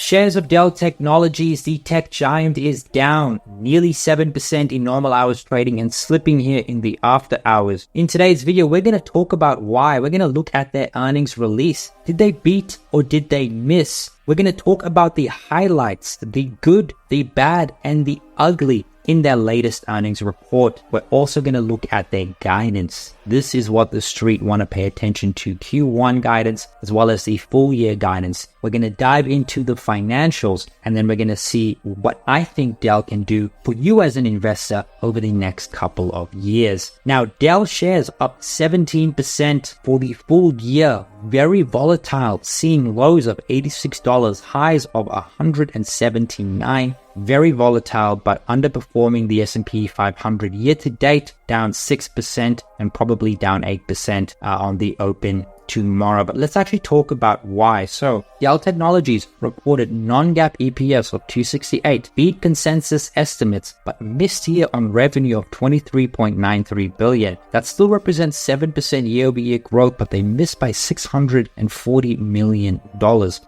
Shares of Dell Technologies, the tech giant, is down nearly 7% in normal hours trading and slipping here in the after hours. In today's video, we're going to talk about why. We're going to look at their earnings release. Did they beat or did they miss? We're going to talk about the highlights, the good, the bad, and the ugly in their latest earnings report. We're also going to look at their guidance. This is what the street want to pay attention to: Q1 guidance as well as the full year guidance. We're going to dive into the financials, and then we're going to see what I think Dell can do for you as an investor over the next couple of years. Now, Dell shares up 17% for the full year. Very volatile, seeing lows of $86, highs of $179. Very volatile, but underperforming the S&P 500 year to date, down 6% and probably down 8% on the open tomorrow. But let's actually talk about why. So Dell Technologies reported non-GAAP EPS of $2.68, beat consensus estimates, but missed here on revenue of $23.93 billion. That still represents 7% year-over-year growth, but they missed by $640 million.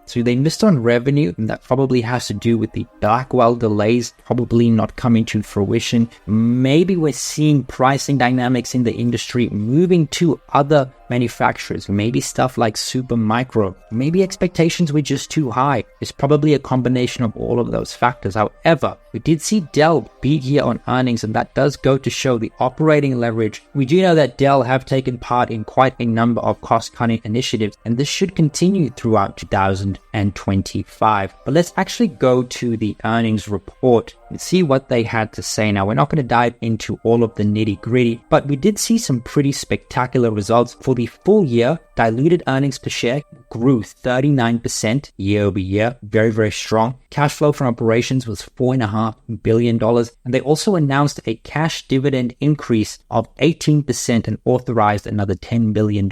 So they missed on revenue, and that probably has to do with the Blackwell delays probably not coming to fruition. Maybe we're seeing pricing dynamics in the industry moving to other manufacturers, maybe stuff like Supermicro. Maybe expectations were just too high. It's probably a combination of all of those factors. However, we did see Dell beat here on earnings, and that does go to show the operating leverage. We do know that Dell have taken part in quite a number of cost-cutting initiatives, and this should continue throughout 2025. But let's actually go to the earnings report and see what they had to say. Now, we're not going to dive into all of the nitty-gritty, but we did see some pretty spectacular results. For the full year, diluted earnings per share grew 39% year over year. Very, very strong. Cash flow from operations was $4.5 billion. And they also announced a cash dividend increase of 18% and authorized another $10 billion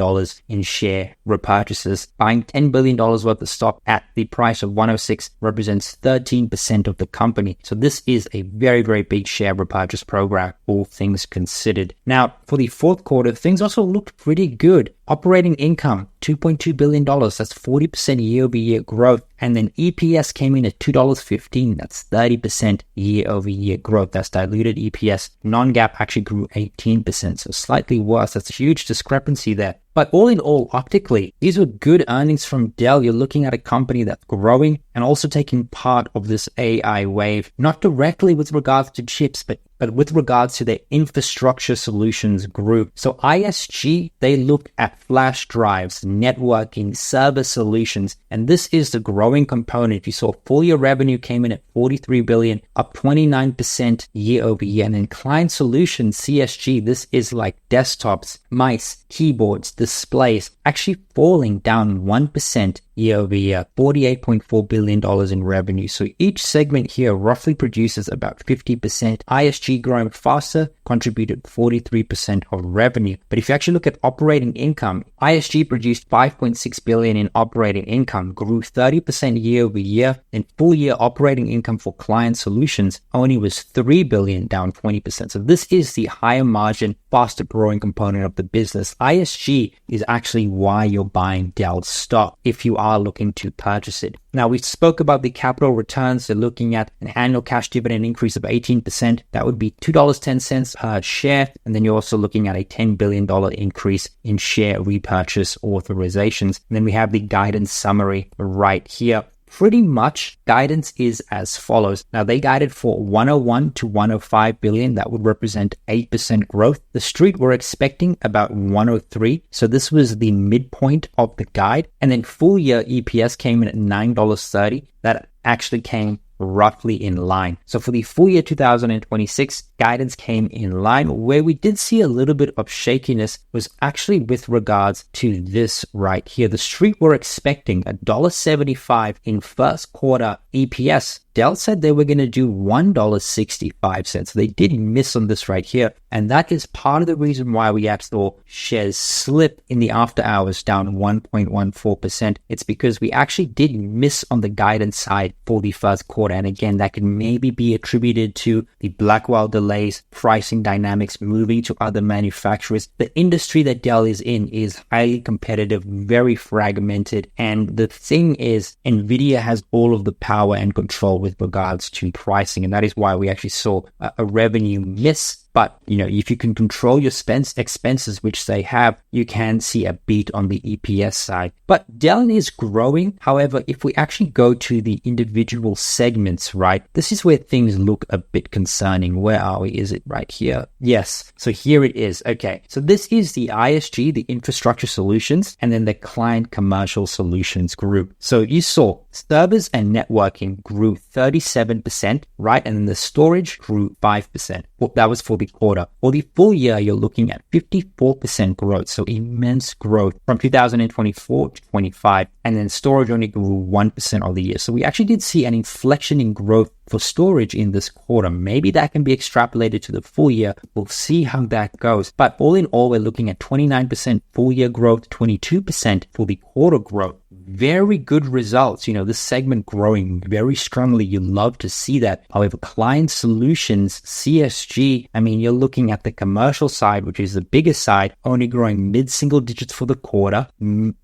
in share repurchases. Buying $10 billion worth of stock at the price of 106 represents 13% of the company. So this is a very, very big share repurchase program, all things considered. Now, for the fourth quarter, things also looked pretty good. Operating income, $2.2 billion. That's 40% year-over-year growth. And then EPS came in at $2.15. That's 30% year-over-year growth. That's diluted EPS. Non-GAAP actually grew 18%, so slightly worse. That's a huge discrepancy there. But all in all, optically, these were good earnings from Dell. You're looking at a company that's growing and also taking part of this AI wave, not directly with regards to chips, but with regards to their infrastructure solutions group. So ISG, they look at flash drives, networking, server solutions, and this is the growing component. You saw full year revenue came in at $43 billion, up 29% year over year. And then client solutions, CSG, this is like desktops, mice, keyboards, displays, actually falling down 1% year over year, $48.4 billion in revenue. So each segment here roughly produces about 50%. ISG growing faster, contributed 43% of revenue. But if you actually look at operating income, ISG produced $5.6 billion in operating income, grew 30% year over year, and full year operating income for client solutions only was $3 billion, down 20%. So this is the higher margin, faster growing component of the business. ISG is actually why you're buying Dell stock if you are looking to purchase it. Now, we spoke about the capital returns. They're looking at an annual cash dividend increase of 18%. That would be $2.10 per share. And then you're also looking at a $10 billion increase in share repurchase authorizations. And then we have the guidance summary right here. Pretty much guidance is as follows. Now, they guided for 101 to 105 billion. That would represent 8% growth. The street were expecting about 103. So this was the midpoint of the guide. And then full year EPS came in at $9.30. That actually came roughly in line. So for the full year 2026, guidance came in line. Where we did see a little bit of shakiness was actually with regards to this right here. The street were expecting $1.75 in first quarter EPS. Dell said they were going to do $1.65. So they did miss on this right here. And that is part of the reason why we actually saw shares slip in the after hours down 1.14%. It's because we actually did miss on the guidance side for the first quarter. And again, that could maybe be attributed to the Blackwell delays, pricing dynamics, moving to other manufacturers. The industry that Dell is in is highly competitive, very fragmented. And the thing is, NVIDIA has all of the power and control with regards to pricing. And that is why we actually saw a revenue miss. But, if you can control your expenses, which they have, you can see a beat on the EPS side. But Dell is growing. However, if we actually go to the individual segments, right, this is where things look a bit concerning. Where are we? Is it right here? Yes. So here it is. Okay. So this is the ISG, the Infrastructure Solutions, and then the Client Commercial Solutions group. So you saw servers and networking grew 37%, right? And then the storage grew 5%. Well, that was for the quarter. For the full year, you're looking at 54% growth. So immense growth from 2024 to 25. And then storage only grew 1% of the year. So we actually did see an inflection in growth for storage in this quarter. Maybe that can be extrapolated to the full year. We'll see how that goes. But all in all, we're looking at 29% full year growth, 22% for the quarter growth. Very good results. This segment growing very strongly. You love to see that. However, client solutions, CSG, you're looking at the commercial side, which is the biggest side, only growing mid-single digits for the quarter,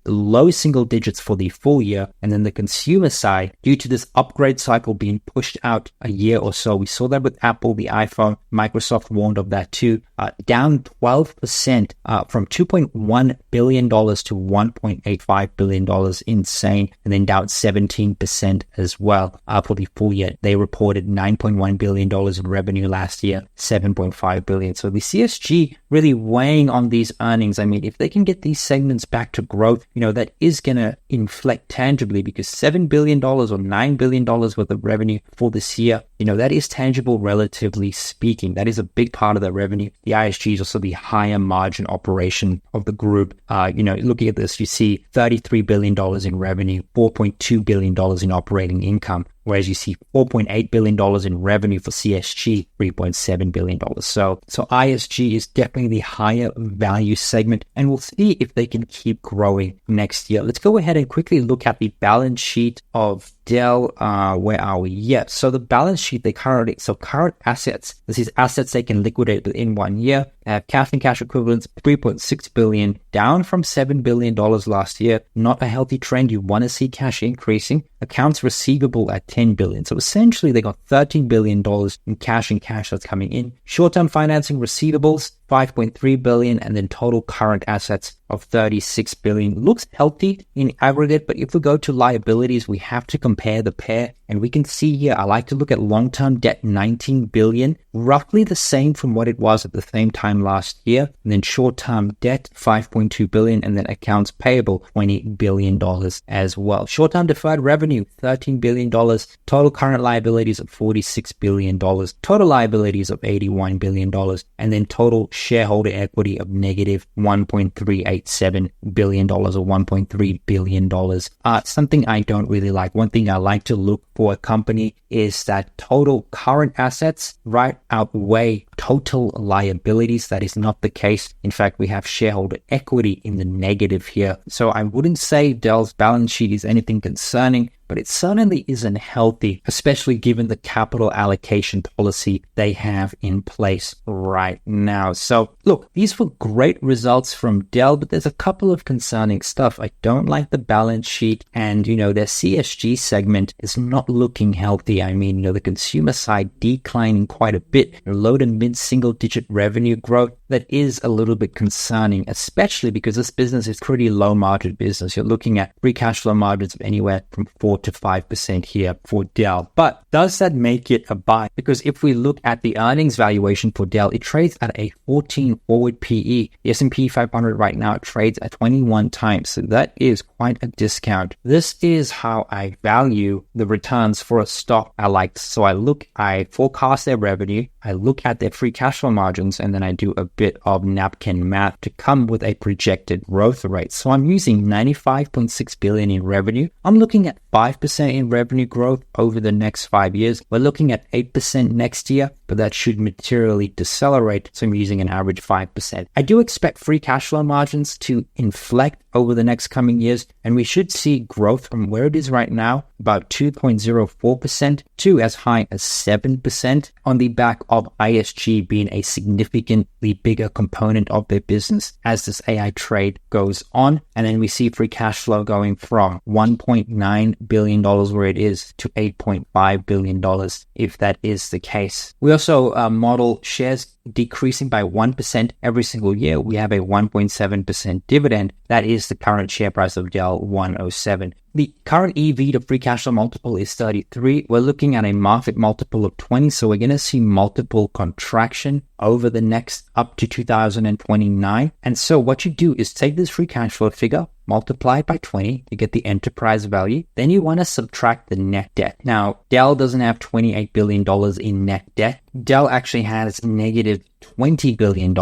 low single digits for the full year. And then the consumer side, due to this upgrade cycle being pushed out a year or so, we saw that with Apple, the iPhone, Microsoft warned of that too, down 12% from $2.1 billion to $1.85 billion. Insane. And then down 17% as well for the full year. They reported $9.1 billion in revenue last year, $7.5 billion. So the CSG really weighing on these earnings. If they can get these segments back to growth, that is going to inflect tangibly, because $7 billion or $9 billion worth of revenue for this year, that is tangible relatively speaking. That is a big part of the revenue. The ISG is also the higher margin operation of the group. Looking at this, you see $33 billion in revenue, $4.2 billion in operating income, whereas you see $4.8 billion in revenue for CSG, $3.7 billion. So ISG is definitely the higher value segment, and we'll see if they can keep growing next year. Let's go ahead and quickly look at the balance sheet of Dell. Where are we? Yeah. So the balance sheet, current assets, this is assets they can liquidate within 1 year. They have cash and cash equivalents, $3.6 billion, down from $7 billion last year. Not a healthy trend. You want to see cash increasing. Accounts receivable at $10 billion. So essentially they got $13 billion in cash and cash that's coming in. Short-term financing receivables, $5.3 billion, and then total current assets of $36 billion. Looks healthy in aggregate, but if we go to liabilities, we have to compare the pair. And we can see here, I like to look at long-term debt, $19 billion, roughly the same from what it was at the same time last year. And then short-term debt, $5.2 billion, and then accounts payable, $20 billion as well. Short-term deferred revenue, $13 billion. Total current liabilities of $46 billion. Total liabilities of $81 billion. And then total shareholder equity of negative $1.387 billion or $1.3 billion. Something I don't really like. One thing I like to look for a company is that total current assets, right, outweigh total liabilities. That is not the case. In fact, we have shareholder equity in the negative here. So I wouldn't say Dell's balance sheet is anything concerning, but it certainly isn't healthy, especially given the capital allocation policy they have in place right now. So look, these were great results from Dell, but there's a couple of concerning stuff. I don't like the balance sheet, and their CSG segment is not looking healthy. The consumer side declining quite a bit, low to mid single digit revenue growth. That is a little bit concerning, especially because this business is pretty low margin business. You're looking at free cash flow margins of anywhere from 4 to 5% here for Dell. But does that make it a buy? Because if we look at the earnings valuation for Dell, it trades at a 14 forward PE. The S&P 500 right now trades at 21 times. So that is quite a discount. This is how I value the returns for a stock I like. So I forecast their revenue, I look at their free cash flow margins, and then I do a bit of napkin math to come with a projected growth rate. So I'm using 95.6 billion in revenue. I'm looking at 5% in revenue growth over the next 5 years. We're looking at 8% next year, but that should materially decelerate. So I'm using an average 5%. I do expect free cash flow margins to inflect over the next coming years, and we should see growth from where it is right now, about 2.04% to as high as 7% on the back of ISG being a significantly bigger component of their business as this AI trade goes on. And then we see free cash flow going from $1.9 billion where it is to $8.5 billion if that is the case. We also model shares decreasing by 1% every single year. We have a 1.7% dividend. That is the current share price of Dell, 107. The current EV to free cash flow multiple is 33. We're looking at a market multiple of 20. So we're going to see multiple contraction over the next up to 2029. And so what you do is take this free cash flow figure, multiply it by 20 to get the enterprise value. Then you want to subtract the net debt. Now, Dell doesn't have $28 billion in net debt. Dell actually has negative $20 billion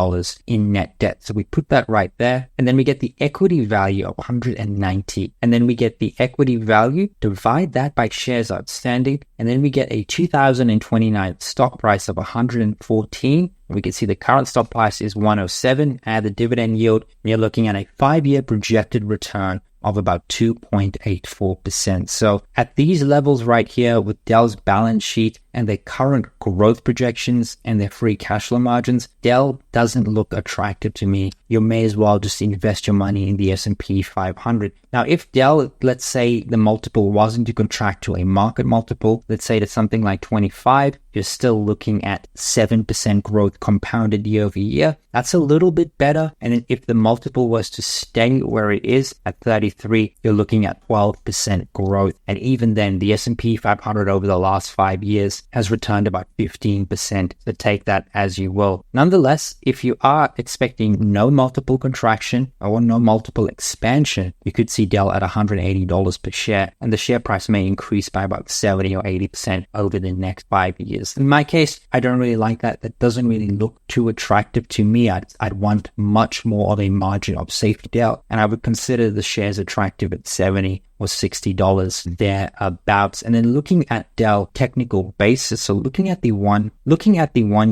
in net debt. So we put that right there. And then we get the equity value of 190. And then we get the equity value, divide that by shares outstanding. And then we get a 2029 stock price of 114. We can see the current stock price is 107. Add the dividend yield, and you're looking at a 5-year projected return of about 2.84%. So at these levels right here with Dell's balance sheet and their current growth projections and their free cash flow margins, Dell doesn't look attractive to me. You may as well just invest your money in the S&P 500. Now, if Dell, let's say the multiple wasn't to contract to a market multiple, let's say to something like 25, you're still looking at 7% growth compounded year over year. That's a little bit better. And then if the multiple was to stay where it is at 33, you're looking at 12% growth. And even then, the S&P 500 over the last 5 years has returned about 15%. So take that as you will. Nonetheless, if you are expecting no multiple contraction or no multiple expansion, you could see Dell at $180 per share, and the share price may increase by about 70 or 80% over the next 5 years. In my case, I don't really like that. That doesn't really look too attractive to me. I'd want much more of a margin of safety Dell, and I would consider the shares attractive at 70 or $60 thereabouts. And then looking at Dell technical basis, so looking at the 1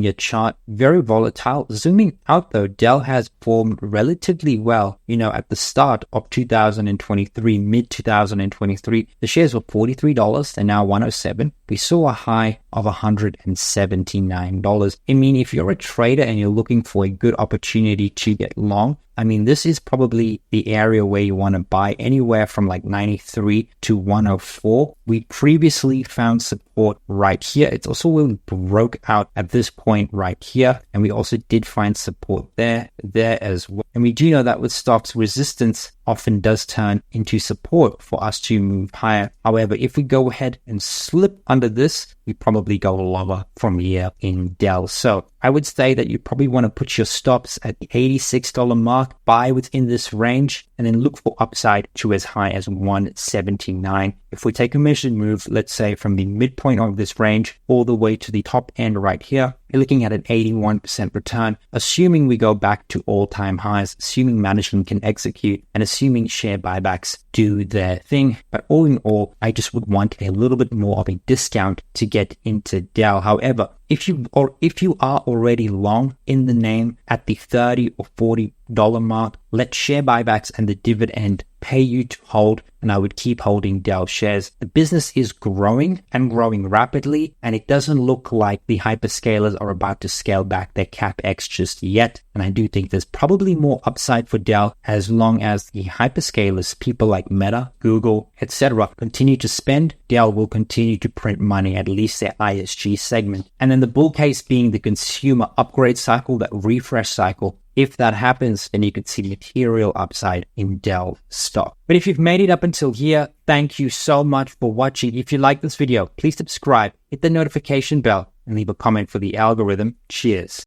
year chart, very volatile. Zooming out though, Dell has formed relatively well. At the start of 2023, mid 2023, the shares were $43. They're now 107. We saw a high of $179. I mean, if you're a trader and you're looking for a good opportunity to get long, this is probably the area where you want to buy anywhere from like 93 to 104. We previously found support right here. It's also where we broke out at this point right here. And we also did find support there as well. And we do know that with stocks, resistance often does turn into support for us to move higher. However, if we go ahead and slip under this, we probably go lower from here in Dell. So I would say that you probably want to put your stops at the $86 mark, buy within this range, and then look for upside to as high as 179. If we take a measured move, let's say from the midpoint of this range all the way to the top end right here, you're looking at an 81% return, assuming we go back to all-time highs, assuming management can execute, and assuming share buybacks do their thing. But all in all, I just would want a little bit more of a discount to get into Dell. However, if you are already long in the name at the $30 or $40 mark, let share buybacks and the dividend pay you to hold, and I would keep holding Dell shares. The business is growing and growing rapidly, and it doesn't look like the hyperscalers are about to scale back their CapEx just yet. And I do think there's probably more upside for Dell as long as the hyperscalers, people like Meta, Google, etc., continue to spend. Dell will continue to print money, at least their ISG segment. And then the bull case being the consumer upgrade cycle, that refresh cycle. If that happens, then you could see material upside in Dell stock. But if you've made it up until here, thank you so much for watching. If you like this video, please subscribe, hit the notification bell, and leave a comment for the algorithm. Cheers.